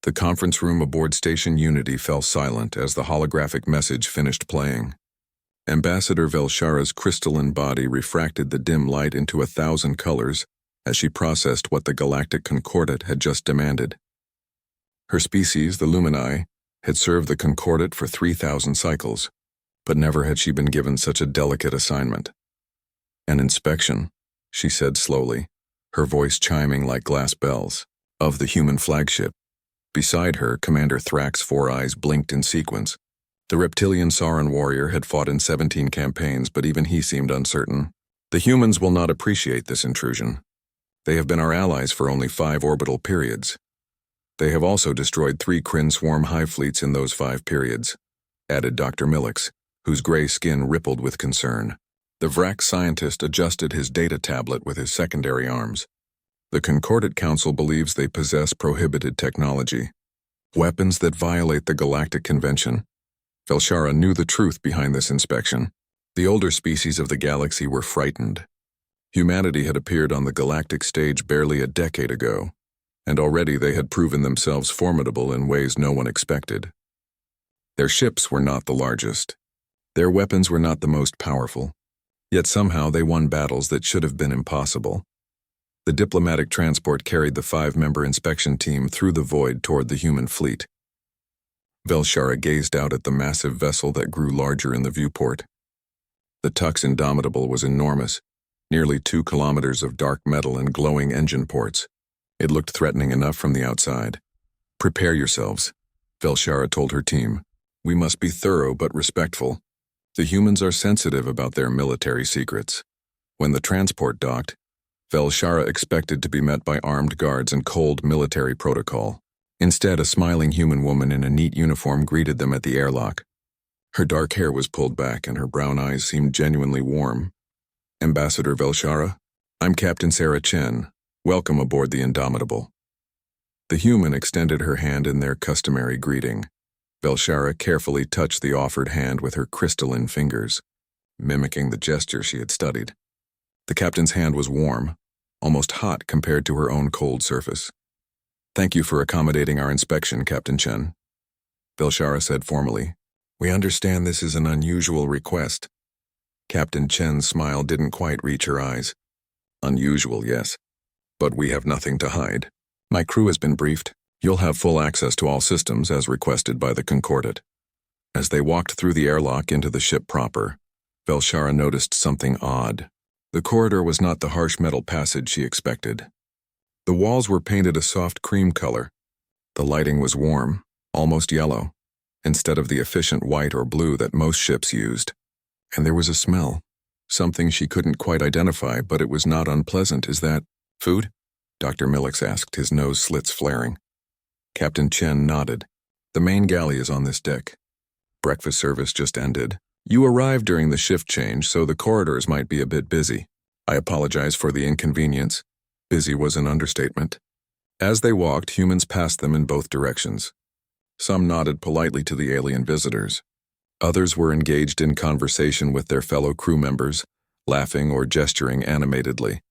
The conference room aboard Station Unity fell silent as the holographic message finished playing. Ambassador Velshara's crystalline body refracted the dim light into 1,000 colors as she processed what the Galactic Concordat had just demanded. Her species, the Lumini, had served the Concordat for 3,000 cycles, but never had she been given such a delicate assignment. An inspection, she said slowly, her voice chiming like glass bells, of the human flagship. Beside her, Commander Thrax's 4 eyes blinked in sequence. The reptilian Sauron warrior had fought in 17 campaigns, but even he seemed uncertain. The humans will not appreciate this intrusion. They have been our allies for only 5 orbital periods. They have also destroyed 3 Kryn swarm hive fleets in those 5 periods, added Dr. Millix, whose gray skin rippled with concern. The Vrac scientist adjusted his data tablet with his secondary arms. The Concordat Council believes they possess prohibited technology, weapons that violate the Galactic Convention. Velshara knew the truth behind this inspection. The older species of the galaxy were frightened. Humanity had appeared on the galactic stage barely a decade ago, and already they had proven themselves formidable in ways no one expected. Their ships were not the largest. Their weapons were not the most powerful. Yet somehow they won battles that should have been impossible. The diplomatic transport carried the 5-member inspection team through the void toward the human fleet. Velshara gazed out at the massive vessel that grew larger in the viewport. The Tux Indomitable was enormous, nearly 2 kilometers of dark metal and glowing engine ports. It looked threatening enough from the outside. "Prepare yourselves," Velshara told her team. "We must be thorough but respectful. The humans are sensitive about their military secrets." When the transport docked, Velshara expected to be met by armed guards and cold military protocol. Instead, a smiling human woman in a neat uniform greeted them at the airlock. Her dark hair was pulled back and her brown eyes seemed genuinely warm. "Ambassador Velshara, I'm Captain Sarah Chen. Welcome aboard the Indomitable." The human extended her hand in their customary greeting. Velshara carefully touched the offered hand with her crystalline fingers, mimicking the gesture she had studied. The captain's hand was warm, almost hot compared to her own cold surface. "Thank you for accommodating our inspection, Captain Chen," Velshara said formally. "We understand this is an unusual request." Captain Chen's smile didn't quite reach her eyes. "Unusual, yes. But we have nothing to hide. My crew has been briefed. You'll have full access to all systems as requested by the Concordat." As they walked through the airlock into the ship proper, Velshara noticed something odd. The corridor was not the harsh metal passage she expected. The walls were painted a soft cream color. The lighting was warm, almost yellow, instead of the efficient white or blue that most ships used. And there was a smell, something she couldn't quite identify, but it was not unpleasant. "Is that food?" Dr. Millix asked, his nose slits flaring. Captain Chen nodded. "The main galley is on this deck. Breakfast service just ended. You arrived during the shift change, so the corridors might be a bit busy. I apologize for the inconvenience." Busy was an understatement. As they walked, humans passed them in both directions. Some nodded politely to the alien visitors. Others were engaged in conversation with their fellow crew members, laughing or gesturing animatedly.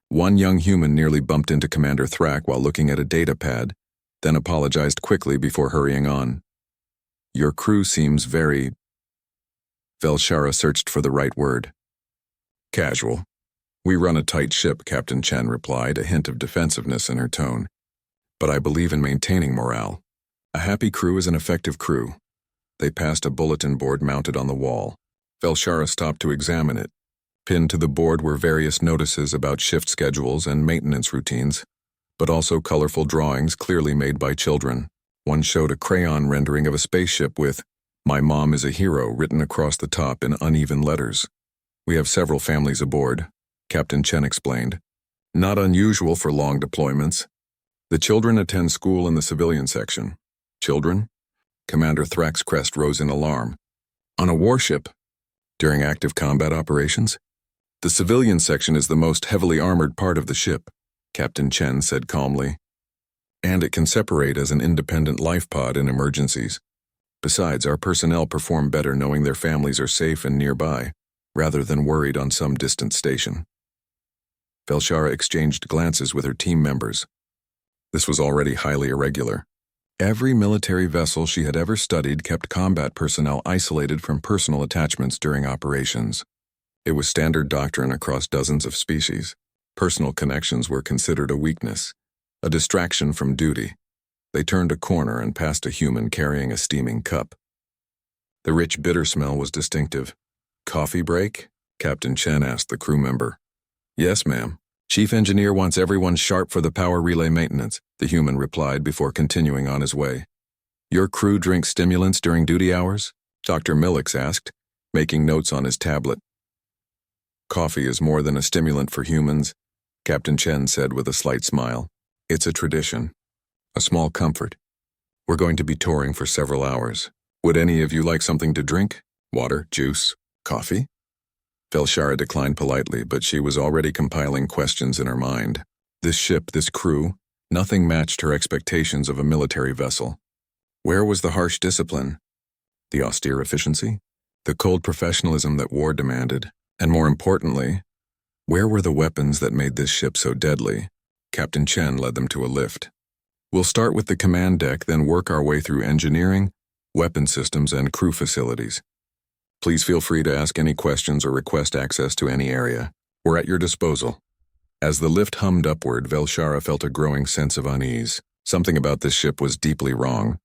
One young human nearly bumped into Commander Thrax while looking at a data pad, then apologized quickly before hurrying on. "Your crew seems very..." Velshara searched for the right word. "Casual. We run a tight ship," Captain Chen replied, a hint of defensiveness in her tone. "But I believe in maintaining morale. A happy crew is an effective crew." They passed a bulletin board mounted on the wall. Velshara stopped to examine it. Pinned to the board were various notices about shift schedules and maintenance routines, but also colorful drawings clearly made by children. One showed a crayon rendering of a spaceship with "My mom is a hero" written across the top in uneven letters. "We have several families aboard," Captain Chen explained. "Not unusual for long deployments. The children attend school in the civilian section." "Children?" Commander Thrax's crest rose in alarm. "On a warship? During active combat operations?" "The civilian section is the most heavily armored part of the ship," Captain Chen said calmly. "And it can separate as an independent life pod in emergencies. Besides, our personnel perform better knowing their families are safe and nearby, rather than worried on some distant station." Velshara exchanged glances with her team members. This was already highly irregular. Every military vessel she had ever studied kept combat personnel isolated from personal attachments during operations. It was standard doctrine across dozens of species. Personal connections were considered a weakness, a distraction from duty. They turned a corner and passed a human carrying a steaming cup. The rich, bitter smell was distinctive. "Coffee break?" Captain Chen asked the crew member. "Yes, ma'am. Chief engineer wants everyone sharp for the power relay maintenance," the human replied before continuing on his way. "Your crew drinks stimulants during duty hours?" Dr. Millix asked, making notes on his tablet. "Coffee is more than a stimulant for humans," Captain Chen said with a slight smile. "It's a tradition, a small comfort. We're going to be touring for several hours. Would any of you like something to drink? Water, juice, coffee?" Velshara declined politely, but she was already compiling questions in her mind. This ship, this crew, nothing matched her expectations of a military vessel. Where was the harsh discipline? The austere efficiency? The cold professionalism that war demanded? And more importantly, where were the weapons that made this ship so deadly? Captain Chen led them to a lift. "We'll start with the command deck, then work our way through engineering, weapon systems, and crew facilities. Please feel free to ask any questions or request access to any area. We're at your disposal." As the lift hummed upward, Velshara felt a growing sense of unease. Something about this ship was deeply wrong,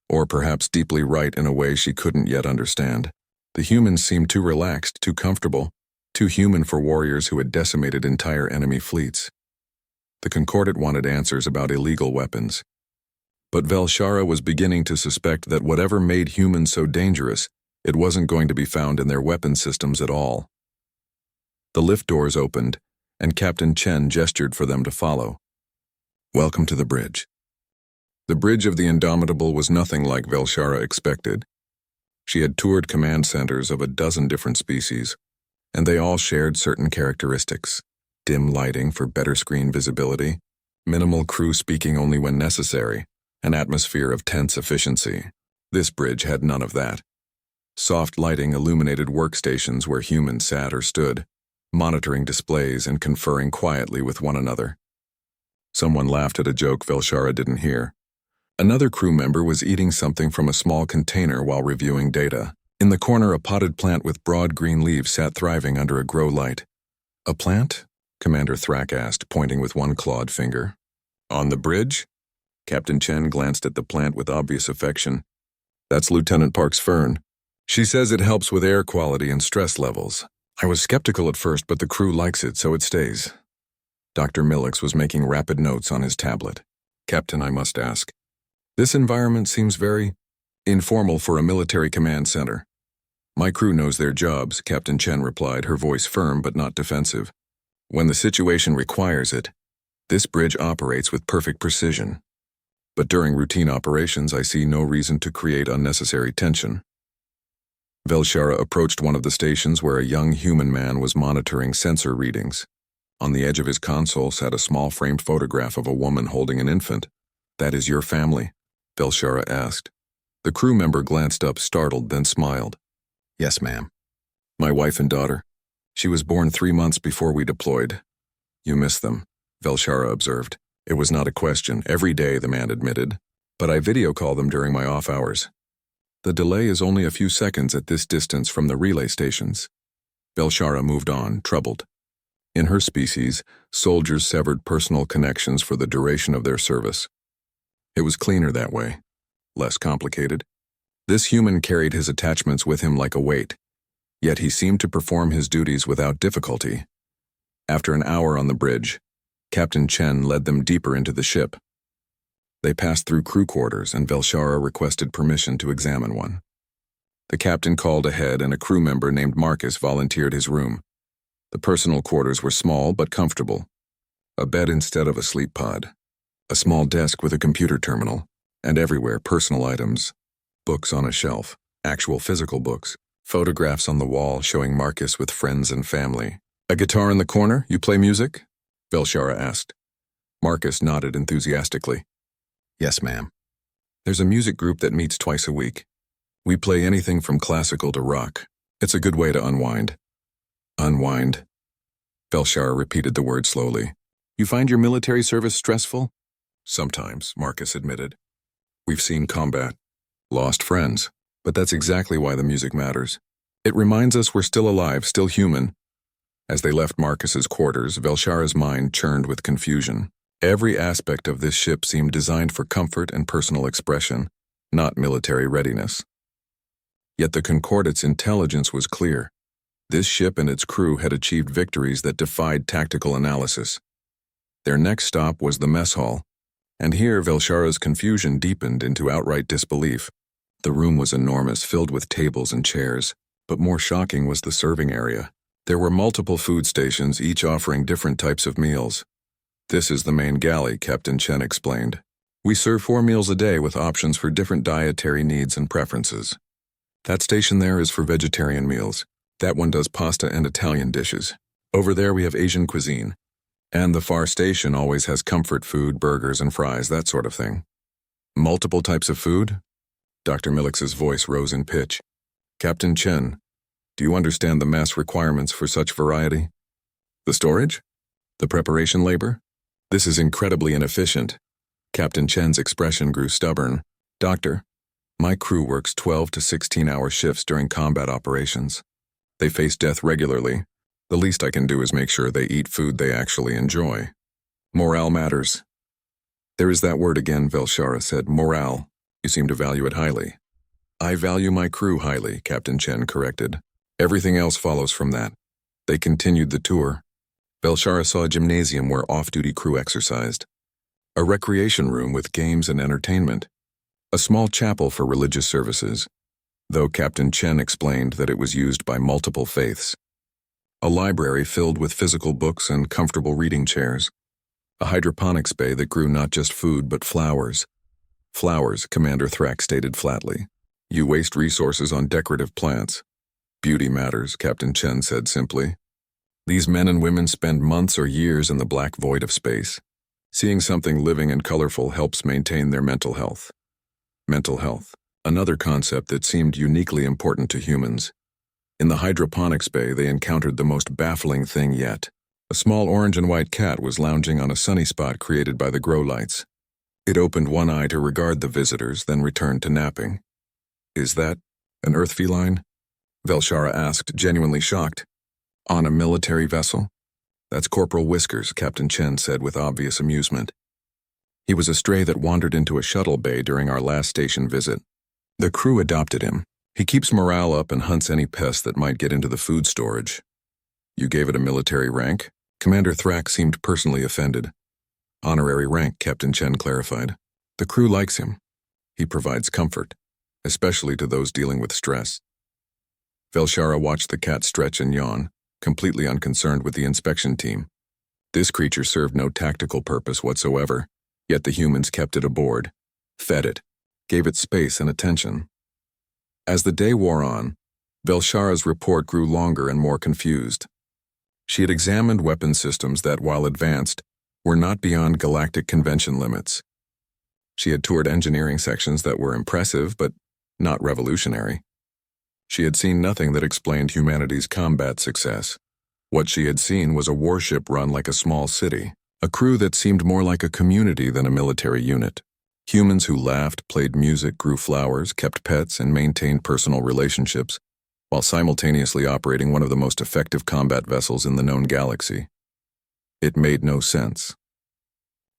or perhaps deeply right in a way she couldn't yet understand. The humans seemed too relaxed, too comfortable, too human for warriors who had decimated entire enemy fleets. The Concordat wanted answers about illegal weapons. But Velshara was beginning to suspect that whatever made humans so dangerous, it wasn't going to be found in their weapon systems at all. The lift doors opened, and Captain Chen gestured for them to follow. "Welcome to the bridge." The bridge of the Indomitable was nothing like Velshara expected. She had toured command centers of a dozen different species, and they all shared certain characteristics: dim lighting for better screen visibility, minimal crew speaking only when necessary, an atmosphere of tense efficiency. This bridge had none of that. Soft lighting illuminated workstations where humans sat or stood, monitoring displays and conferring quietly with one another. Someone laughed at a joke Velshara didn't hear. Another crew member was eating something from a small container while reviewing data. In the corner, a potted plant with broad green leaves sat thriving under a grow light. "A plant?" Commander Thrak asked, pointing with one clawed finger. "On the bridge?" Captain Chen glanced at the plant with obvious affection. "That's Lieutenant Park's fern. She says it helps with air quality and stress levels. I was skeptical at first, but the crew likes it, so it stays." Dr. Millix was making rapid notes on his tablet. "Captain, I must ask. This environment seems very informal for a military command center." "My crew knows their jobs," Captain Chen replied, her voice firm but not defensive. "When the situation requires it, this bridge operates with perfect precision. But during routine operations, I see no reason to create unnecessary tension." Velshara approached one of the stations where a young human man was monitoring sensor readings. On the edge of his console sat a small framed photograph of a woman holding an infant. "That is your family?" Velshara asked. The crew member glanced up, startled, then smiled. "Yes, ma'am. My wife and daughter. She was born 3 months before we deployed." "You miss them," Velshara observed. It was not a question. Every day, the man admitted. "But I video call them during my off hours. The delay is only a few seconds at this distance from the relay stations." Velshara moved on, troubled. In her species, soldiers severed personal connections for the duration of their service. It was cleaner that way, less complicated. This human carried his attachments with him like a weight, yet he seemed to perform his duties without difficulty. After an hour on the bridge, Captain Chen led them deeper into the ship. They passed through crew quarters, and Velshara requested permission to examine one. The captain called ahead, and a crew member named Marcus volunteered his room. The personal quarters were small but comfortable. A bed instead of a sleep pod. A small desk with a computer terminal, and everywhere personal items. Books on a shelf, actual physical books, photographs on the wall showing Marcus with friends and family. "A guitar in the corner? You play music?" Velshara asked. Marcus nodded enthusiastically. "Yes, ma'am. There's a music group that meets twice a week. We play anything from classical to rock. It's a good way to unwind." "Unwind?" Velshara repeated the word slowly. "You find your military service stressful?" "Sometimes," Marcus admitted. We've seen combat, lost friends, but that's exactly why the music matters. It reminds us we're still alive, still human. As they left Marcus's quarters, Velshara's mind churned with confusion. Every aspect of this ship seemed designed for comfort and personal expression, not military readiness. Yet the Concordate's intelligence was clear. This ship and its crew had achieved victories that defied tactical analysis. Their next stop was the mess hall, and here Velshara's confusion deepened into outright disbelief. The room was enormous, filled with tables and chairs, but more shocking was the serving area. There were multiple food stations, each offering different types of meals. "This is the main galley," Captain Chen explained. "We serve 4 meals a day with options for different dietary needs and preferences. That station there is for vegetarian meals. That one does pasta and Italian dishes. Over there we have Asian cuisine. And the far station always has comfort food, burgers and fries, that sort of thing." "Multiple types of food?" Dr. Millix's voice rose in pitch. "Captain Chen, do you understand the mass requirements for such variety? The storage? The preparation labor? This is incredibly inefficient." Captain Chen's expression grew stubborn. "Doctor, my crew works 12 to 16-hour shifts during combat operations. They face death regularly. The least I can do is make sure they eat food they actually enjoy. Morale matters." "There is that word again," Velshara said. "Morale. You seem to value it highly." "I value my crew highly," Captain Chen corrected. "Everything else follows from that." They continued the tour. Velshara saw a gymnasium where off-duty crew exercised, a recreation room with games and entertainment, a small chapel for religious services, though Captain Chen explained that it was used by multiple faiths, a library filled with physical books and comfortable reading chairs, a hydroponics bay that grew not just food but flowers. "Flowers," Commander Thrak stated flatly. "You waste resources on decorative plants." "Beauty matters," Captain Chen said simply. "These men and women spend months or years in the black void of space. Seeing something living and colorful helps maintain their mental health." Mental health, another concept that seemed uniquely important to humans. In the hydroponics bay, they encountered the most baffling thing yet. A small orange and white cat was lounging on a sunny spot created by the grow lights. It opened one eye to regard the visitors, then returned to napping. "Is that an Earth feline?" Velshara asked, genuinely shocked. "On a military vessel?" "That's Corporal Whiskers," Captain Chen said with obvious amusement. "He was a stray that wandered into a shuttle bay during our last station visit. The crew adopted him. He keeps morale up and hunts any pests that might get into the food storage." "You gave it a military rank?" Commander Thrak seemed personally offended. "Honorary rank," Captain Chen clarified. "The crew likes him. He provides comfort, especially to those dealing with stress." Velshara watched the cat stretch and yawn, completely unconcerned with the inspection team. This creature served no tactical purpose whatsoever, yet the humans kept it aboard, fed it, gave it space and attention. As the day wore on, Velshara's report grew longer and more confused. She had examined weapon systems that, while advanced, were not beyond galactic convention limits. She had toured engineering sections that were impressive but not revolutionary. She had seen nothing that explained humanity's combat success. What she had seen was a warship run like a small city, a crew that seemed more like a community than a military unit. Humans who laughed, played music, grew flowers, kept pets, and maintained personal relationships, while simultaneously operating one of the most effective combat vessels in the known galaxy. It made no sense.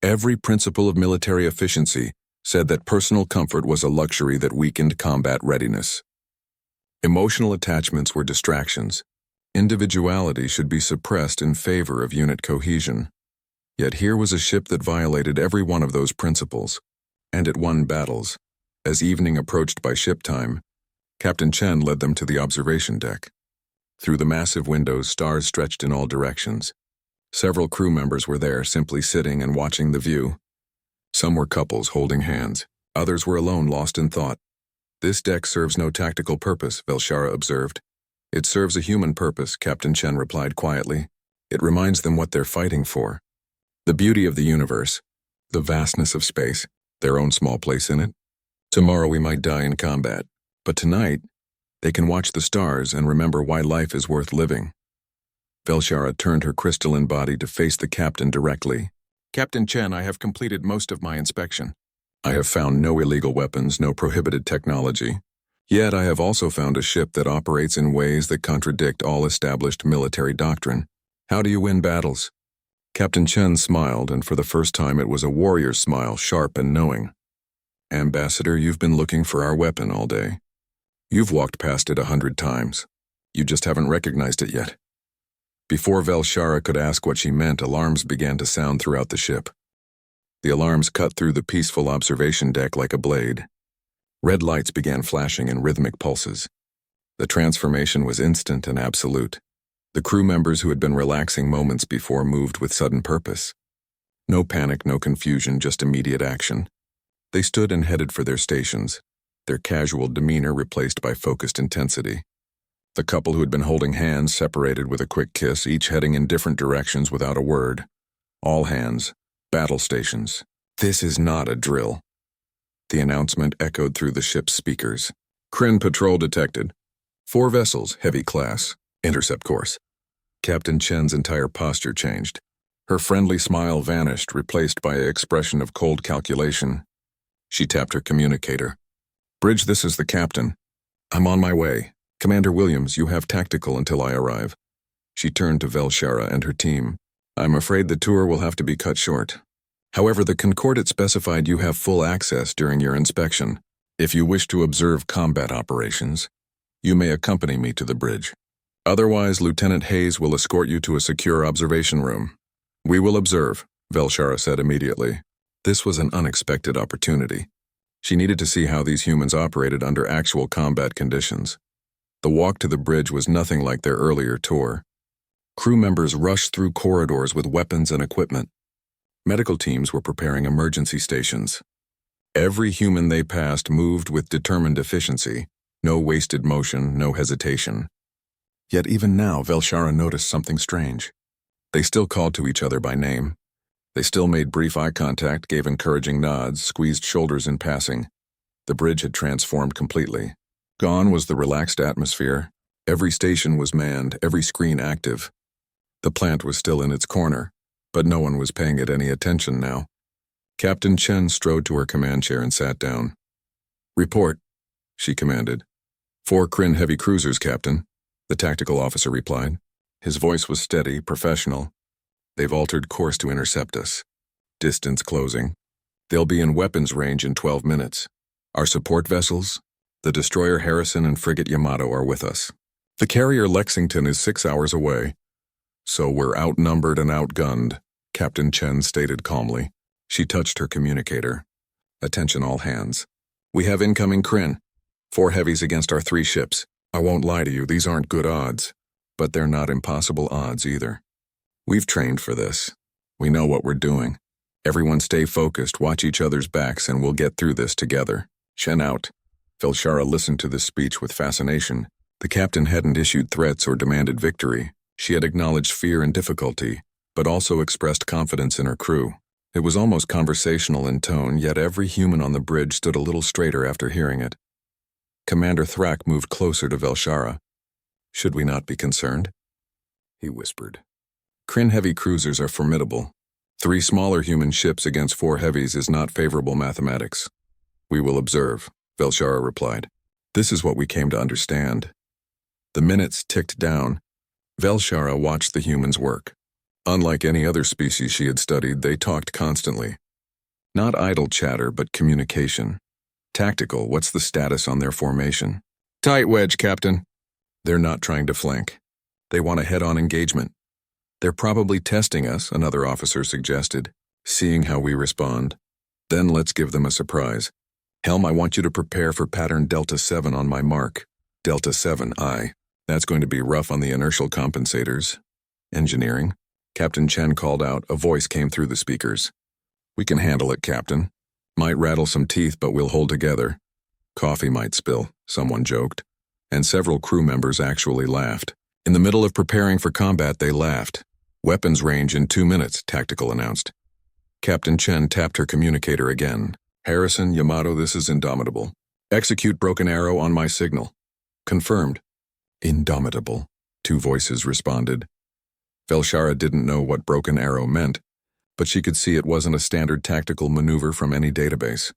Every principle of military efficiency said that personal comfort was a luxury that weakened combat readiness. Emotional attachments were distractions. Individuality should be suppressed in favor of unit cohesion. Yet here was a ship that violated every one of those principles, and it won battles. As evening approached by ship time, Captain Chen led them to the observation deck. Through the massive windows, stars stretched in all directions. Several crew members were there, simply sitting and watching the view. Some were couples holding hands. Others were alone, lost in thought. "This deck serves no tactical purpose," Velshara observed. "It serves a human purpose," Captain Chen replied quietly. "It reminds them what they're fighting for. The beauty of the universe, the vastness of space, their own small place in it. Tomorrow we might die in combat, but tonight they can watch the stars and remember why life is worth living." Velshara turned her crystalline body to face the captain directly. "Captain Chen, I have completed most of my inspection. I have found no illegal weapons, no prohibited technology. Yet I have also found a ship that operates in ways that contradict all established military doctrine. How do you win battles? Captain Chen smiled, and for the first time it was a warrior's smile, sharp and knowing. Ambassador, you've been looking for our weapon all day. You've walked past it 100 times. You just haven't recognized it yet. Before Velshara could ask what she meant, alarms began to sound throughout the ship. The alarms cut through the peaceful observation deck like a blade. Red lights began flashing in rhythmic pulses. The transformation was instant and absolute. The crew members who had been relaxing moments before moved with sudden purpose. No panic, no confusion, just immediate action. They stood and headed for their stations, their casual demeanor replaced by focused intensity. The couple who had been holding hands separated with a quick kiss, each heading in different directions without a word. All hands, battle stations. This is not a drill. The announcement echoed through the ship's speakers. Kryn patrol detected. 4 vessels, heavy class, intercept course. Captain Chen's entire posture changed. Her friendly smile vanished, replaced by an expression of cold calculation. She tapped her communicator. Bridge, this is the captain. I'm on my way. Commander Williams, you have tactical until I arrive. She turned to Velshara and her team. I'm afraid the tour will have to be cut short. However, the Concordat specified you have full access during your inspection. If you wish to observe combat operations, you may accompany me to the bridge. Otherwise, Lieutenant Hayes will escort you to a secure observation room. We will observe, Velshara said immediately. This was an unexpected opportunity. She needed to see how these humans operated under actual combat conditions. The walk to the bridge was nothing like their earlier tour. Crew members rushed through corridors with weapons and equipment. Medical teams were preparing emergency stations. Every human they passed moved with determined efficiency, no wasted motion, no hesitation. Yet even now, Velshara noticed something strange. They still called to each other by name. They still made brief eye contact, gave encouraging nods, squeezed shoulders in passing. The bridge had transformed completely. Gone was the relaxed atmosphere. Every station was manned, every screen active. The plant was still in its corner, but no one was paying it any attention now. Captain Chen strode to her command chair and sat down. Report, she commanded. 4 Kryn heavy cruisers, Captain, the tactical officer replied. His voice was steady, professional. They've altered course to intercept us. Distance closing. They'll be in weapons range in 12 minutes. Our support vessels, the destroyer Harrison and frigate Yamato, are with us. The carrier Lexington is 6 hours away. So we're outnumbered and outgunned, Captain Chen stated calmly. She touched her communicator. Attention all hands. We have incoming Kryn. 4 heavies against our 3 ships. I won't lie to you, these aren't good odds. But they're not impossible odds either. We've trained for this. We know what we're doing. Everyone stay focused, watch each other's backs, and we'll get through this together. Chen out. Velshara listened to this speech with fascination. The captain hadn't issued threats or demanded victory. She had acknowledged fear and difficulty, but also expressed confidence in her crew. It was almost conversational in tone, yet every human on the bridge stood a little straighter after hearing it. Commander Thrak moved closer to Velshara. Should we not be concerned? He whispered. Kryn heavy cruisers are formidable. 3 smaller human ships against 4 heavies is not favorable mathematics. We will observe, Velshara replied. This is what we came to understand. The minutes ticked down. Velshara watched the humans work. Unlike any other species she had studied, they talked constantly. Not idle chatter, but communication. Tactical, what's the status on their formation? Tight wedge, Captain. They're not trying to flank. They want a head-on engagement. They're probably testing us, another officer suggested, seeing how we respond. Then let's give them a surprise. Helm, I want you to prepare for pattern Delta 7 on my mark. Delta 7, aye. That's going to be rough on the inertial compensators. Engineering. Captain Chen called out. A voice came through the speakers. We can handle it, Captain. Might rattle some teeth, but we'll hold together. Coffee might spill, someone joked. And several crew members actually laughed. In the middle of preparing for combat, they laughed. Weapons range in 2 minutes, Tactical announced. Captain Chen tapped her communicator again. Harrison, Yamato, this is Indomitable. Execute Broken Arrow on my signal. Confirmed. Indomitable, 2 voices responded. Velshara didn't know what Broken Arrow meant, but she could see it wasn't a standard tactical maneuver from any database.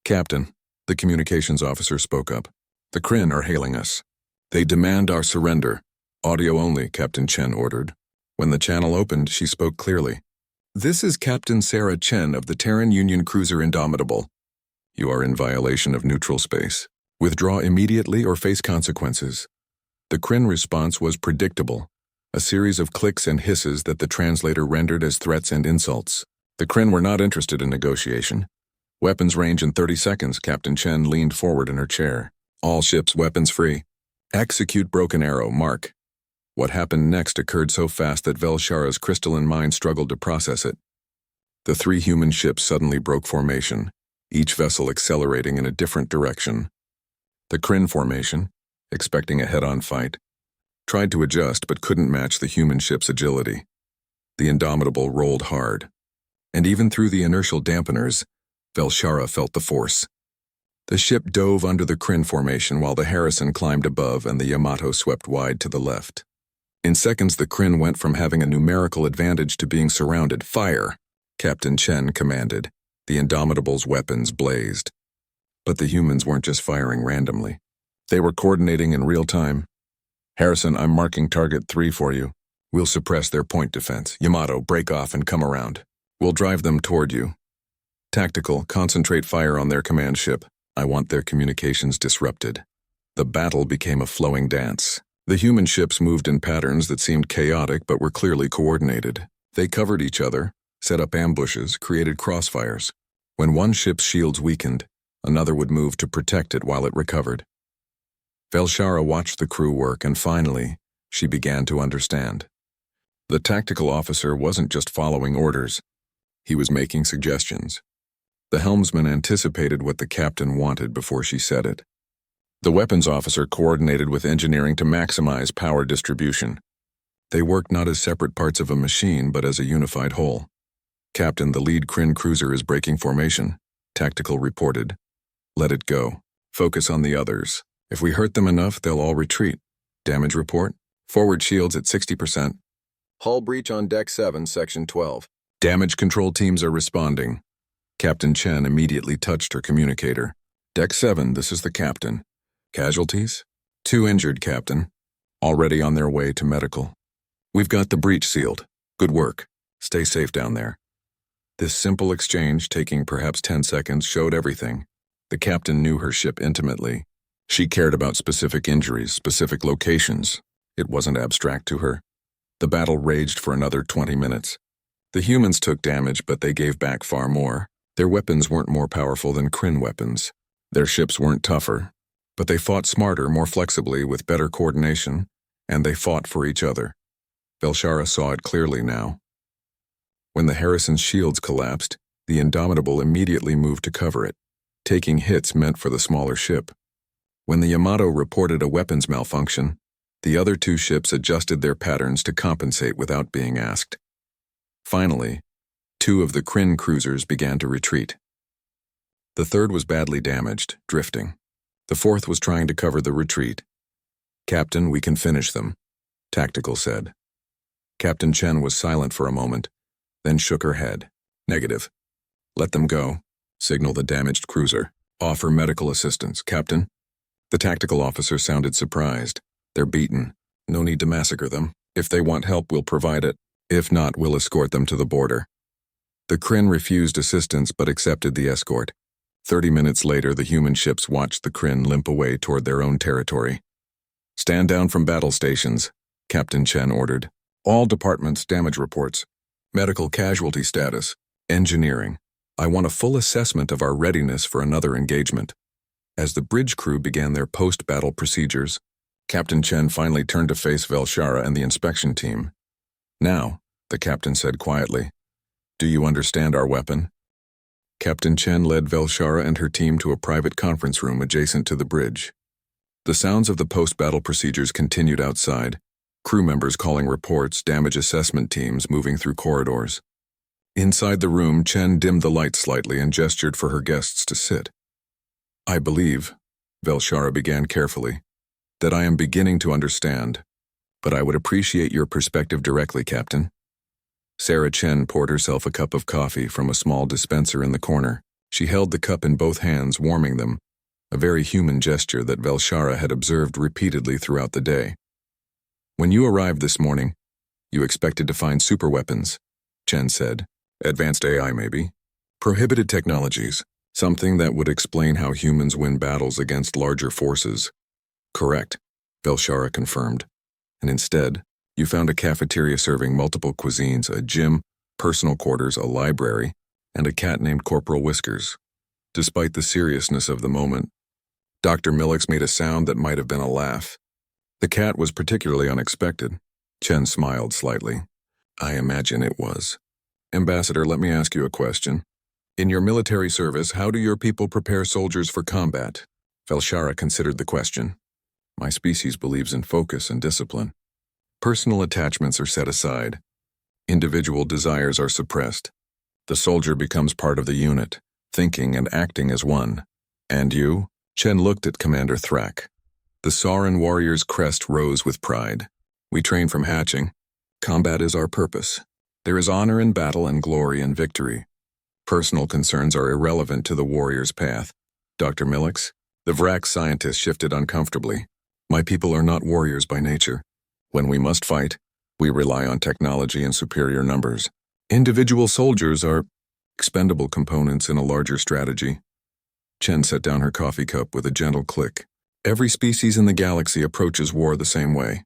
Captain, the communications officer spoke up. The Kryn are hailing us. They demand our surrender. Audio only, Captain Chen ordered. When the channel opened, she spoke clearly. This is Captain Sarah Chen of the Terran Union cruiser Indomitable. You are in violation of neutral space. Withdraw immediately or face consequences. The Kryn response was predictable, a series of clicks and hisses that the translator rendered as threats and insults. The Kryn were not interested in negotiation. Weapons range in 30 seconds, Captain Chen leaned forward in her chair. All ships weapons free. Execute Broken Arrow, mark. What happened next occurred so fast that Velshara's crystalline mind struggled to process it. The 3 human ships suddenly broke formation, each vessel accelerating in a different direction. The Kryn formation, expecting a head-on fight, tried to adjust but couldn't match the human ship's agility. The Indomitable rolled hard, and even through the inertial dampeners, Velshara felt the force. The ship dove under the Kryn formation while the Harrison climbed above and the Yamato swept wide to the left. In seconds, the Kryn went from having a numerical advantage to being surrounded. Fire, Captain Chen commanded. The Indomitable's weapons blazed. But the humans weren't just firing randomly. They were coordinating in real time. Harrison, I'm marking target 3 for you. We'll suppress their point defense. Yamato, break off and come around. We'll drive them toward you. Tactical, concentrate fire on their command ship. I want their communications disrupted. The battle became a flowing dance. The human ships moved in patterns that seemed chaotic but were clearly coordinated. They covered each other, set up ambushes, created crossfires. When one ship's shields weakened, another would move to protect it while it recovered. Velshara watched the crew work and finally, she began to understand. The tactical officer wasn't just following orders. He was making suggestions. The helmsman anticipated what the captain wanted before she said it. The weapons officer coordinated with engineering to maximize power distribution. They worked not as separate parts of a machine, but as a unified whole. Captain, the lead Kryn cruiser is breaking formation. Tactical reported. Let it go. Focus on the others. If we hurt them enough, they'll all retreat. Damage report. Forward shields at 60%. Hull breach on Deck 7, Section 12. Damage control teams are responding. Captain Chen immediately touched her communicator. Deck 7, this is the captain. Casualties? 2 injured, Captain. Already on their way to medical. We've got the breach sealed. Good work. Stay safe down there. This simple exchange, taking perhaps 10 seconds, showed everything. The captain knew her ship intimately. She cared about specific injuries, specific locations. It wasn't abstract to her. The battle raged for another 20 minutes. The humans took damage, but they gave back far more. Their weapons weren't more powerful than Kryn weapons. Their ships weren't tougher, but they fought smarter, more flexibly, with better coordination, and they fought for each other. Velshara saw it clearly now. When the Harrison's shields collapsed, the Indomitable immediately moved to cover it. Taking hits meant for the smaller ship. When the Yamato reported a weapons malfunction, the other 2 ships adjusted their patterns to compensate without being asked. Finally, 2 of the Kryn cruisers began to retreat. The 3rd was badly damaged, drifting. The 4th was trying to cover the retreat. Captain, we can finish them, Tactical said. Captain Chen was silent for a moment, then shook her head. Negative. Let them go. Signal the damaged cruiser. Offer medical assistance, Captain. The tactical officer sounded surprised. They're beaten. No need to massacre them. If they want help, we'll provide it. If not, we'll escort them to the border. The Kryn refused assistance but accepted the escort. 30 minutes later, the human ships watched the Kryn limp away toward their own territory. Stand down from battle stations, Captain Chen ordered. All departments, damage reports. Medical casualty status. Engineering. I want a full assessment of our readiness for another engagement. As the bridge crew began their post-battle procedures, Captain Chen finally turned to face Velshara and the inspection team. Now, the captain said quietly, do you understand our weapon? Captain Chen led Velshara and her team to a private conference room adjacent to the bridge. The sounds of the post-battle procedures continued outside, crew members calling reports, damage assessment teams moving through corridors. Inside the room, Chen dimmed the light slightly and gestured for her guests to sit. I believe, Velshara began carefully, that I am beginning to understand, but I would appreciate your perspective directly, Captain. Sarah Chen poured herself a cup of coffee from a small dispenser in the corner. She held the cup in both hands, warming them, a very human gesture that Velshara had observed repeatedly throughout the day. When you arrived this morning, you expected to find superweapons, Chen said. Advanced AI, maybe. Prohibited technologies. Something that would explain how humans win battles against larger forces. Correct, Velshara confirmed. And instead, you found a cafeteria serving multiple cuisines, a gym, personal quarters, a library, and a cat named Corporal Whiskers. Despite the seriousness of the moment, Dr. Millix made a sound that might have been a laugh. The cat was particularly unexpected. Chen smiled slightly. I imagine it was. Ambassador, let me ask you a question. In your military service, how do your people prepare soldiers for combat? Velshara considered the question. My species believes in focus and discipline. Personal attachments are set aside. Individual desires are suppressed. The soldier becomes part of the unit, thinking and acting as one. And you? Chen looked at Commander Thrak. The Sauran warrior's crest rose with pride. We train from hatching. Combat is our purpose. There is honor in battle and glory in victory. Personal concerns are irrelevant to the warrior's path. Dr. Millix, the Vrak scientist shifted uncomfortably. My people are not warriors by nature. When we must fight, we rely on technology and superior numbers. Individual soldiers are expendable components in a larger strategy. Chen set down her coffee cup with a gentle click. Every species in the galaxy approaches war the same way.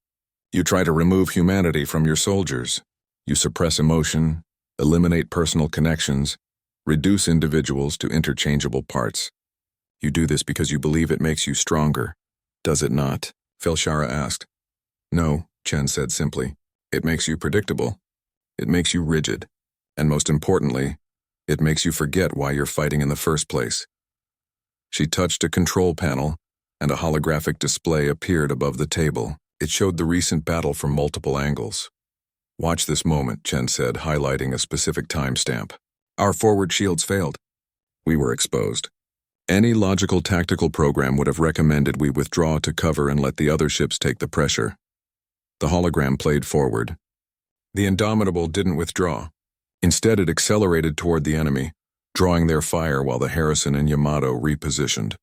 You try to remove humanity from your soldiers. You suppress emotion, eliminate personal connections, reduce individuals to interchangeable parts. You do this because you believe it makes you stronger. Does it not? Velshara asked. No, Chen said simply. It makes you predictable. It makes you rigid. And most importantly, it makes you forget why you're fighting in the first place. She touched a control panel, and a holographic display appeared above the table. It showed the recent battle from multiple angles. Watch this moment, Chen said, highlighting a specific timestamp. Our forward shields failed. We were exposed. Any logical tactical program would have recommended we withdraw to cover and let the other ships take the pressure. The hologram played forward. The Indomitable didn't withdraw. Instead, it accelerated toward the enemy, drawing their fire while the Harrison and Yamato repositioned.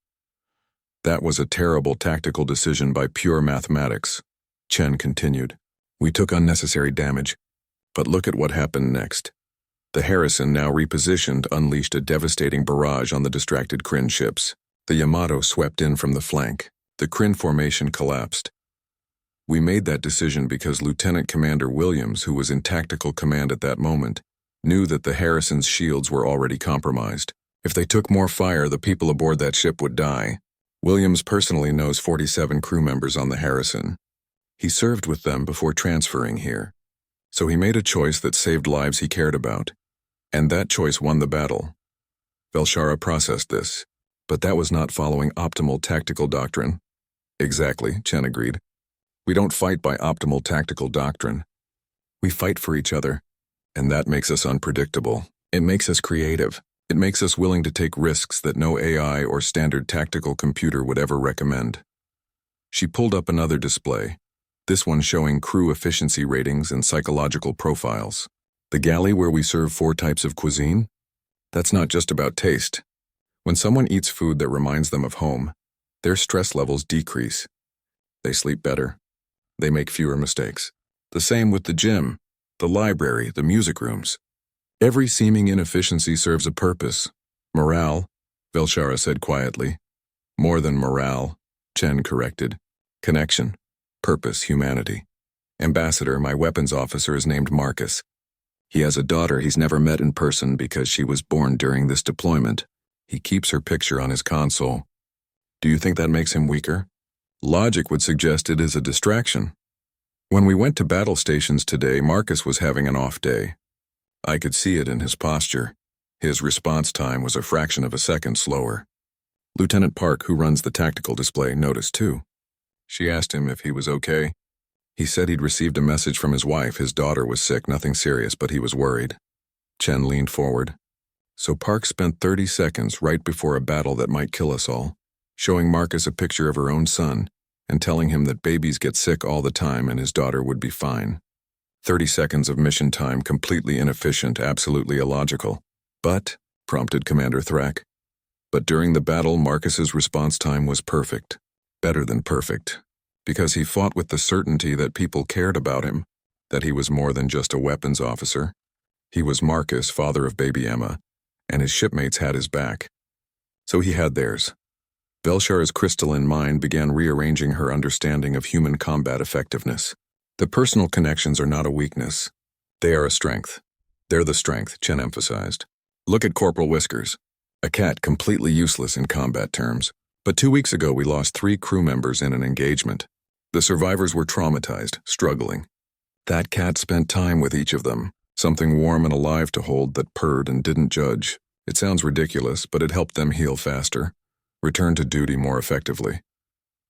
That was a terrible tactical decision by pure mathematics, Chen continued. We took unnecessary damage, but look at what happened next. The Harrison, now repositioned, unleashed a devastating barrage on the distracted Kryn ships. The Yamato swept in from the flank. The Kryn formation collapsed. We made that decision because Lieutenant Commander Williams, who was in tactical command at that moment, knew that the Harrison's shields were already compromised. If they took more fire, the people aboard that ship would die. Williams personally knows 47 crew members on the Harrison. He served with them before transferring here. So he made a choice that saved lives he cared about. And that choice won the battle. Velshara processed this, but that was not following optimal tactical doctrine. Exactly, Chen agreed. We don't fight by optimal tactical doctrine. We fight for each other, and that makes us unpredictable. It makes us creative. It makes us willing to take risks that no AI or standard tactical computer would ever recommend. She pulled up another display, this one showing crew efficiency ratings and psychological profiles. The galley where we serve 4 types of cuisine? That's not just about taste. When someone eats food that reminds them of home, their stress levels decrease. They sleep better. They make fewer mistakes. The same with the gym, the library, the music rooms. Every seeming inefficiency serves a purpose. Morale, Velshara said quietly. More than morale, Chen corrected. Connection, purpose, humanity. Ambassador, my weapons officer, is named Marcus. He has a daughter he's never met in person because she was born during this deployment. He keeps her picture on his console. Do you think that makes him weaker? Logic would suggest it is a distraction. When we went to battle stations today, Marcus was having an off day. I could see it in his posture. His response time was a fraction of a second slower. Lieutenant Park, who runs the tactical display, noticed too. She asked him if he was okay. He said he'd received a message from his wife. His daughter was sick, nothing serious, but he was worried. Chen leaned forward. So Park spent 30 seconds right before a battle that might kill us all, showing Marcus a picture of her own son and telling him that babies get sick all the time and his daughter would be fine. 30 seconds of mission time, completely inefficient, absolutely illogical. But, prompted Commander Thrak, But during the battle, Marcus's response time was perfect. Better than perfect. Because he fought with the certainty that people cared about him, that he was more than just a weapons officer. He was Marcus, father of baby Emma, and his shipmates had his back. So he had theirs. Velshara's crystalline mind began rearranging her understanding of human combat effectiveness. The personal connections are not a weakness. They are a strength. They're the strength, Chen emphasized. Look at Corporal Whiskers, a cat completely useless in combat terms. But 2 weeks ago we lost 3 crew members in an engagement. The survivors were traumatized, struggling. That cat spent time with each of them, something warm and alive to hold that purred and didn't judge. It sounds ridiculous, but it helped them heal faster, return to duty more effectively.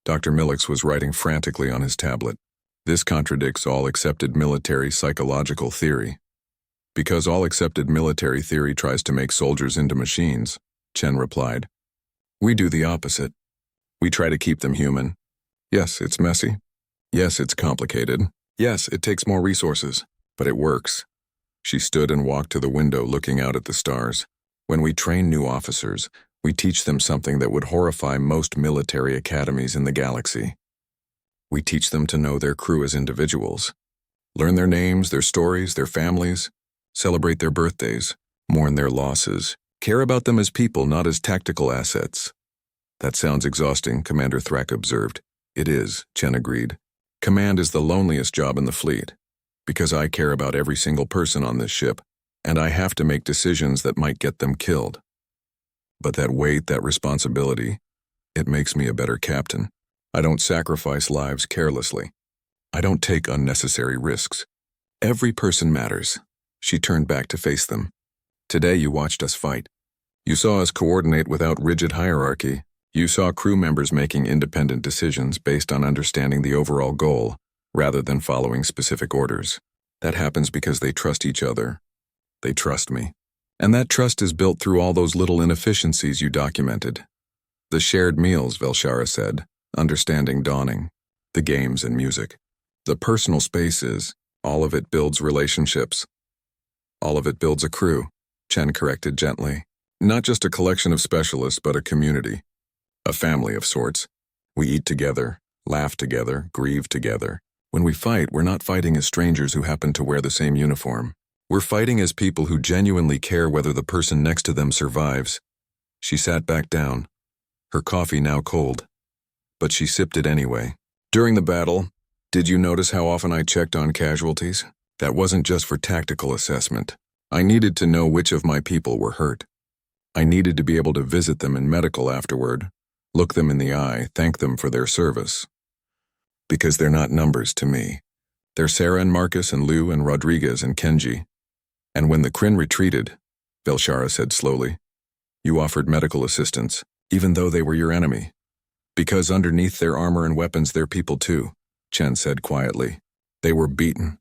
Dr. Millix was writing frantically on his tablet. This contradicts all accepted military psychological theory. Because all accepted military theory tries to make soldiers into machines, Chen replied. We do the opposite. We try to keep them human. Yes, it's messy. Yes, it's complicated. Yes, it takes more resources, but it works. She stood and walked to the window looking out at the stars. When we train new officers, we teach them something that would horrify most military academies in the galaxy. We teach them to know their crew as individuals. Learn their names, their stories, their families. Celebrate their birthdays. Mourn their losses. Care about them as people, not as tactical assets. That sounds exhausting, Commander Thrak observed. It is, Chen agreed. Command is the loneliest job in the fleet, because I care about every single person on this ship, and I have to make decisions that might get them killed. But that weight, that responsibility, it makes me a better captain. I don't sacrifice lives carelessly. I don't take unnecessary risks. Every person matters. She turned back to face them. Today you watched us fight. You saw us coordinate without rigid hierarchy. You saw crew members making independent decisions based on understanding the overall goal, rather than following specific orders. That happens because they trust each other. They trust me. And that trust is built through all those little inefficiencies you documented. The shared meals, Velshara said, understanding dawning. The games and music. The personal spaces, all of it builds relationships. All of it builds a crew, Chen corrected gently. Not just a collection of specialists, but a community. A family of sorts. We eat together, laugh together, grieve together. When we fight, we're not fighting as strangers who happen to wear the same uniform. We're fighting as people who genuinely care whether the person next to them survives. She sat back down, her coffee now cold. But she sipped it anyway. During the battle, did you notice how often I checked on casualties? That wasn't just for tactical assessment. I needed to know which of my people were hurt. I needed to be able to visit them in medical afterward, look them in the eye, thank them for their service. Because they're not numbers to me. They're Sarah and Marcus and Lou and Rodriguez and Kenji. And when the Kryn retreated, Velshara said slowly, you offered medical assistance, even though they were your enemy. Because underneath their armor and weapons, they're people too, Chen said quietly. They were beaten.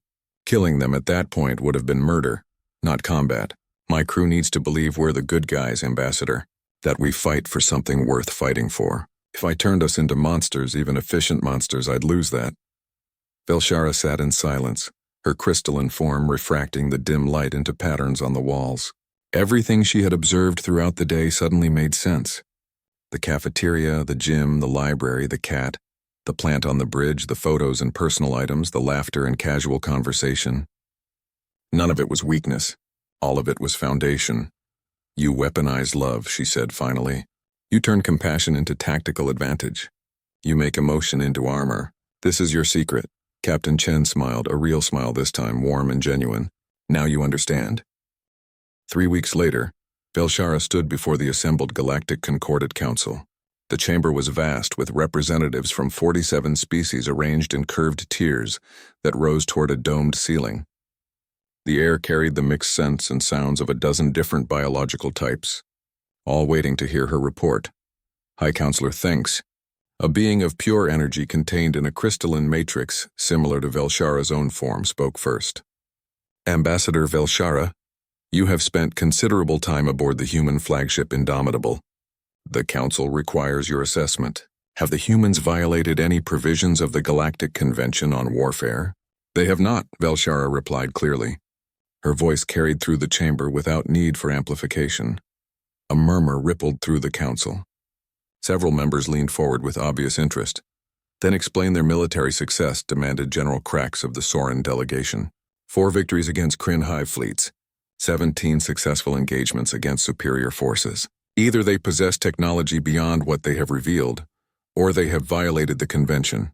Killing them at that point would have been murder, not combat. My crew needs to believe we're the good guys, Ambassador, that we fight for something worth fighting for. If I turned us into monsters, even efficient monsters, I'd lose that. Velshara sat in silence, her crystalline form refracting the dim light into patterns on the walls. Everything she had observed throughout the day suddenly made sense. The cafeteria, the gym, the library, the cat, the plant on the bridge, the photos and personal items, the laughter and casual conversation. None of it was weakness. All of it was foundation. You weaponize love, she said finally. You turn compassion into tactical advantage. You make emotion into armor. This is your secret. Captain Chen smiled, a real smile this time, warm and genuine. Now you understand. 3 weeks later, Velshara stood before the assembled Galactic Concordate Council. The chamber was vast, with representatives from 47 species arranged in curved tiers that rose toward a domed ceiling. The air carried the mixed scents and sounds of a dozen different biological types, all waiting to hear her report. High Counselor Thanks, a being of pure energy contained in a crystalline matrix similar to Velshara's own form, spoke first. Ambassador Velshara, you have spent considerable time aboard the human flagship Indomitable. The Council requires your assessment. Have the humans violated any provisions of the Galactic Convention on Warfare? They have not, Velshara replied clearly. Her voice carried through the chamber without need for amplification. A murmur rippled through the council. Several members leaned forward with obvious interest, then explained their military success, demanded General Krax of the Soren delegation. 4 victories against Kryn hive fleets, 17 successful engagements against superior forces. Either they possess technology beyond what they have revealed, or they have violated the convention.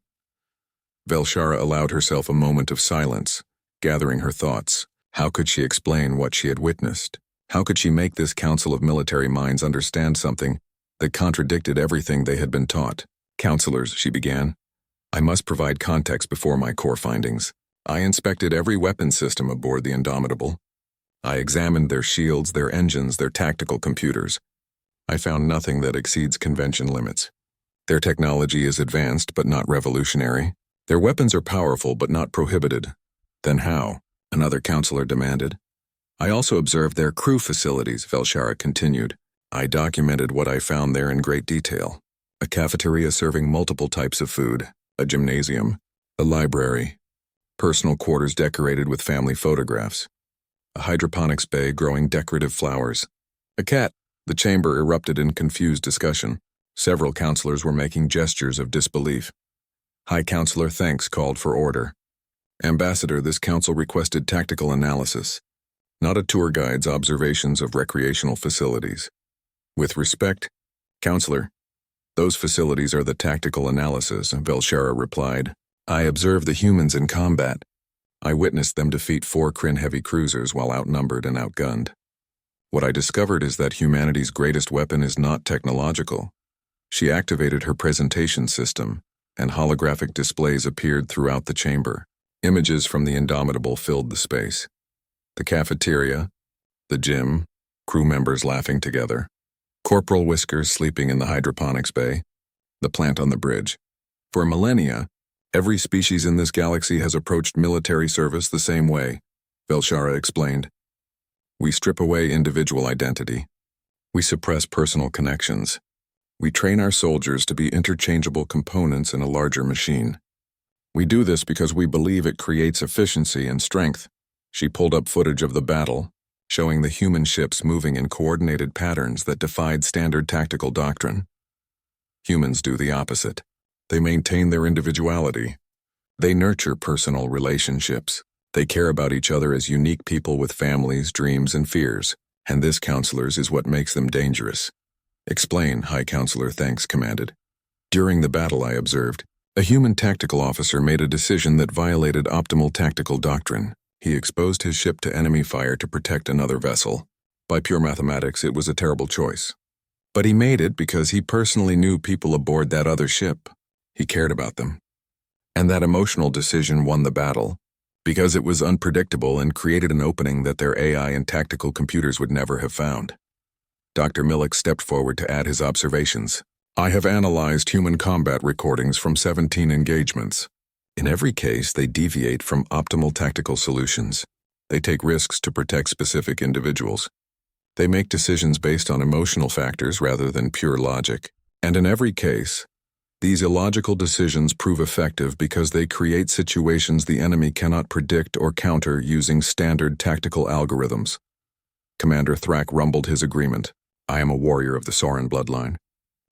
Velshara allowed herself a moment of silence, gathering her thoughts. How could she explain what she had witnessed? How could she make this council of military minds understand something that contradicted everything they had been taught? Counselors, she began, I must provide context before my core findings. I inspected every weapon system aboard the Indomitable. I examined their shields, their engines, their tactical computers. I found nothing that exceeds convention limits. Their technology is advanced but not revolutionary. Their weapons are powerful but not prohibited. Then how? Another counselor demanded. I also observed their crew facilities, Velshara continued. I documented what I found there in great detail. A cafeteria serving multiple types of food, a gymnasium, a library, personal quarters decorated with family photographs, a hydroponics bay growing decorative flowers, a cat. The chamber erupted in confused discussion. Several counselors were making gestures of disbelief. High Counselor Thanks called for order. Ambassador, this council requested tactical analysis, not a tour guide's observations of recreational facilities. With respect, Counselor, those facilities are the tactical analysis, Velshara replied. I observed the humans in combat. I witnessed them defeat 4 Kryn heavy cruisers while outnumbered and outgunned. What I discovered is that humanity's greatest weapon is not technological. She activated her presentation system, and holographic displays appeared throughout the chamber. Images from the Indomitable filled the space. The cafeteria, the gym, crew members laughing together, Corporal Whiskers sleeping in the hydroponics bay, the plant on the bridge. For millennia, every species in this galaxy has approached military service the same way, Velshara explained. We strip away individual identity. We suppress personal connections. We train our soldiers to be interchangeable components in a larger machine. We do this because we believe it creates efficiency and strength. She pulled up footage of the battle, showing the human ships moving in coordinated patterns that defied standard tactical doctrine. Humans do the opposite. They maintain their individuality. They nurture personal relationships. They care about each other as unique people with families, dreams, and fears, and this, counselors, is what makes them dangerous. Explain, High Counselor Thanks commanded. During the battle, I observed, a human tactical officer made a decision that violated optimal tactical doctrine. He exposed his ship to enemy fire to protect another vessel. By pure mathematics, it was a terrible choice. But he made it because he personally knew people aboard that other ship. He cared about them. And that emotional decision won the battle, because it was unpredictable and created an opening that their AI and tactical computers would never have found. Dr. Millick stepped forward to add his observations. I have analyzed human combat recordings from 17 engagements. In every case, they deviate from optimal tactical solutions. They take risks to protect specific individuals. They make decisions based on emotional factors rather than pure logic. And in every case, these illogical decisions prove effective because they create situations the enemy cannot predict or counter using standard tactical algorithms. Commander Thrak rumbled his agreement. I am a warrior of the Soren bloodline.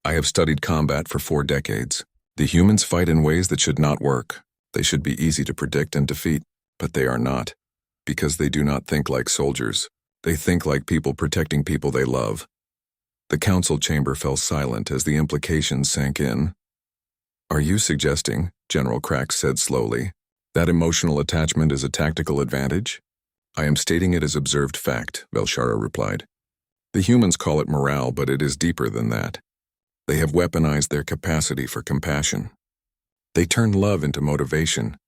I have studied combat for 4 decades. The humans fight in ways that should not work. They should be easy to predict and defeat, but they are not, because they do not think like soldiers. They think like people protecting people they love. The council chamber fell silent as the implications sank in. Are you suggesting, General Krax said slowly, that emotional attachment is a tactical advantage? I am stating it as observed fact, Velshara replied. The humans call it morale, but it is deeper than that. They have weaponized their capacity for compassion. They turn love into motivation.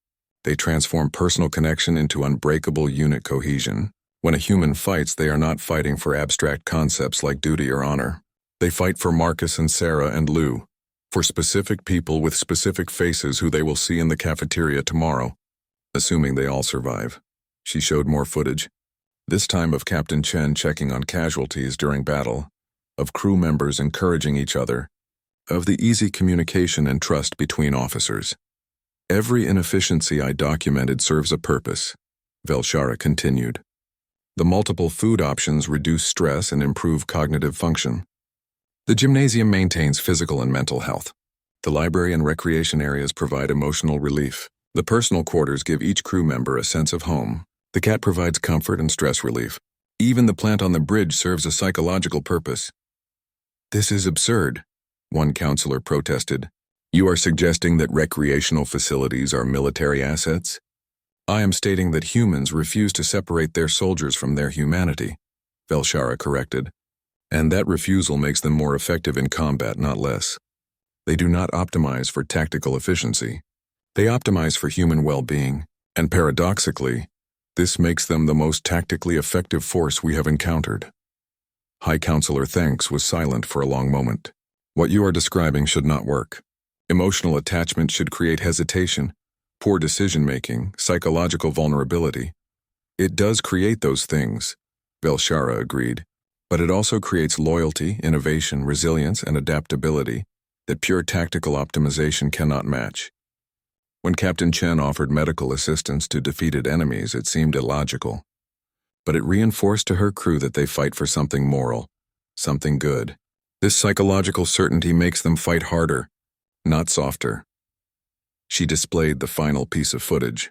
They transform personal connection into unbreakable unit cohesion. When a human fights, they are not fighting for abstract concepts like duty or honor. They fight for Marcus and Sarah and Lou, for specific people with specific faces who they will see in the cafeteria tomorrow, assuming they all survive. She showed more footage, this time of Captain Chen checking on casualties during battle, of crew members encouraging each other, of the easy communication and trust between officers. Every inefficiency I documented serves a purpose, Velshara continued. The multiple food options reduce stress and improve cognitive function. The gymnasium maintains physical and mental health. The library and recreation areas provide emotional relief. The personal quarters give each crew member a sense of home. The cat provides comfort and stress relief. Even the plant on the bridge serves a psychological purpose. This is absurd, one counselor protested. You are suggesting that recreational facilities are military assets? I am stating that humans refuse to separate their soldiers from their humanity, Velshara corrected. And that refusal makes them more effective in combat, not less. They do not optimize for tactical efficiency. They optimize for human well-being, and paradoxically, this makes them the most tactically effective force we have encountered. High Counselor Thanks was silent for a long moment. What you are describing should not work. Emotional attachment should create hesitation, poor decision-making, psychological vulnerability. It does create those things, Velshara agreed, but it also creates loyalty, innovation, resilience, and adaptability that pure tactical optimization cannot match. When Captain Chen offered medical assistance to defeated enemies, it seemed illogical. But it reinforced to her crew that they fight for something moral, something good. This psychological certainty makes them fight harder, not softer. She displayed the final piece of footage.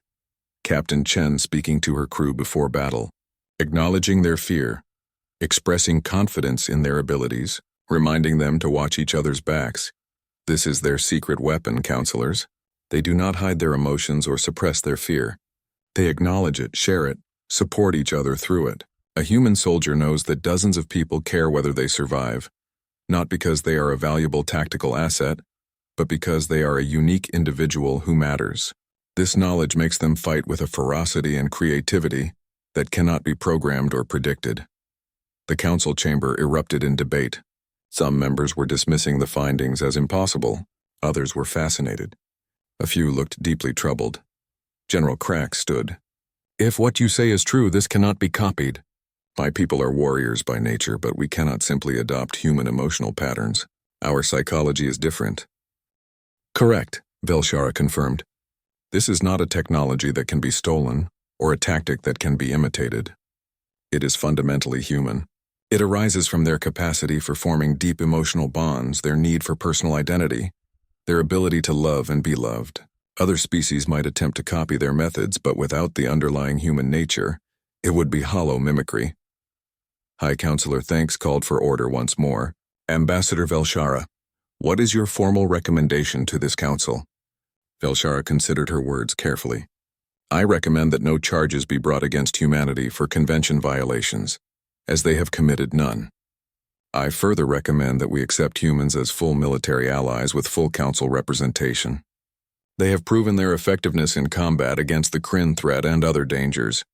Captain Chen speaking to her crew before battle, acknowledging their fear, expressing confidence in their abilities, reminding them to watch each other's backs. This is their secret weapon, counselors. They do not hide their emotions or suppress their fear. They acknowledge it, share it, support each other through it. A human soldier knows that dozens of people care whether they survive, not because they are a valuable tactical asset, but because they are a unique individual who matters. This knowledge makes them fight with a ferocity and creativity that cannot be programmed or predicted. The council chamber erupted in debate. Some members were dismissing the findings as impossible. Others were fascinated. A few looked deeply troubled. General Crack stood. If what you say is true, this cannot be copied. My people are warriors by nature, but we cannot simply adopt human emotional patterns. Our psychology is different. Correct, Velshara confirmed. This is not a technology that can be stolen, or a tactic that can be imitated. It is fundamentally human. It arises from their capacity for forming deep emotional bonds, their need for personal identity, their ability to love and be loved. Other species might attempt to copy their methods, but without the underlying human nature, it would be hollow mimicry. High Counselor Thanks called for order once more. Ambassador Velshara, what is your formal recommendation to this council? Velshara considered her words carefully. I recommend that no charges be brought against humanity for convention violations, as they have committed none. I further recommend that we accept humans as full military allies with full council representation. They have proven their effectiveness in combat against the Kryn threat and other dangers.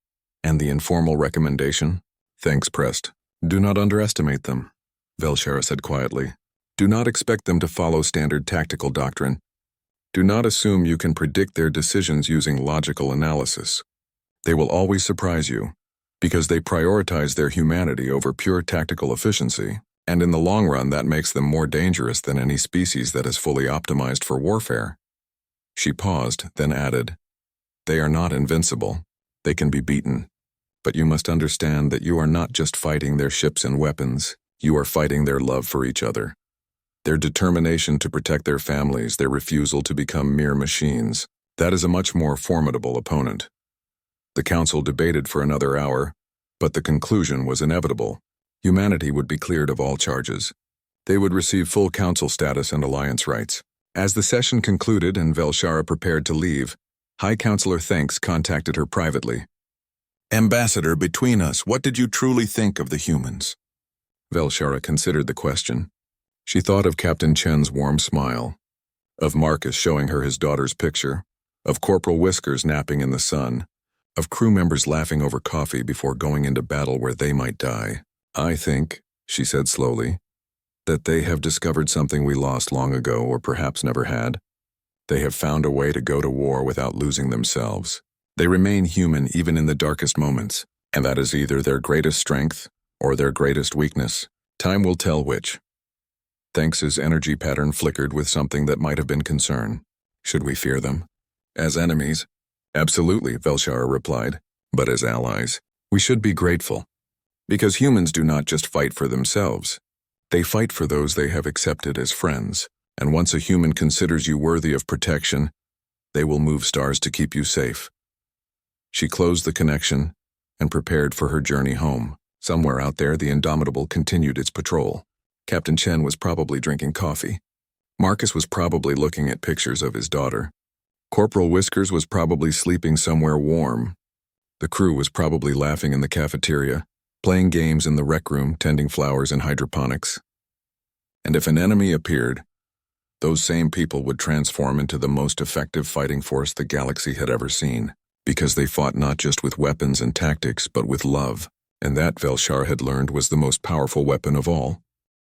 And the informal recommendation? Thanks pressed. Do not underestimate them, Velshara said quietly. Do not expect them to follow standard tactical doctrine. Do not assume you can predict their decisions using logical analysis. They will always surprise you, because they prioritize their humanity over pure tactical efficiency, and in the long run that makes them more dangerous than any species that is fully optimized for warfare. She paused, then added, They are not invincible. They can be beaten. But you must understand that you are not just fighting their ships and weapons, you are fighting their love for each other. Their determination to protect their families, their refusal to become mere machines. That is a much more formidable opponent. The council debated for another hour, but the conclusion was inevitable. Humanity would be cleared of all charges. They would receive full council status and alliance rights. As the session concluded and Velshara prepared to leave, High Counselor Thanks contacted her privately. Ambassador, between us, what did you truly think of the humans? Velshara considered the question. She thought of Captain Chen's warm smile, of Marcus showing her his daughter's picture, of Corporal Whiskers napping in the sun, of crew members laughing over coffee before going into battle where they might die. I think, she said slowly, that they have discovered something we lost long ago or perhaps never had. They have found a way to go to war without losing themselves. They remain human even in the darkest moments, and that is either their greatest strength or their greatest weakness. Time will tell which. Thanks's energy pattern flickered with something that might have been concern. Should we fear them? As enemies? Absolutely, Velshara replied, but as allies. We should be grateful, because humans do not just fight for themselves. They fight for those they have accepted as friends, and once a human considers you worthy of protection, they will move stars to keep you safe. She closed the connection and prepared for her journey home. Somewhere out there, the Indomitable continued its patrol. Captain Chen was probably drinking coffee. Marcus was probably looking at pictures of his daughter. Corporal Whiskers was probably sleeping somewhere warm. The crew was probably laughing in the cafeteria, playing games in the rec room, tending flowers in hydroponics. And if an enemy appeared, those same people would transform into the most effective fighting force the galaxy had ever seen, because they fought not just with weapons and tactics, but with love. And that, Velshar had learned, was the most powerful weapon of all.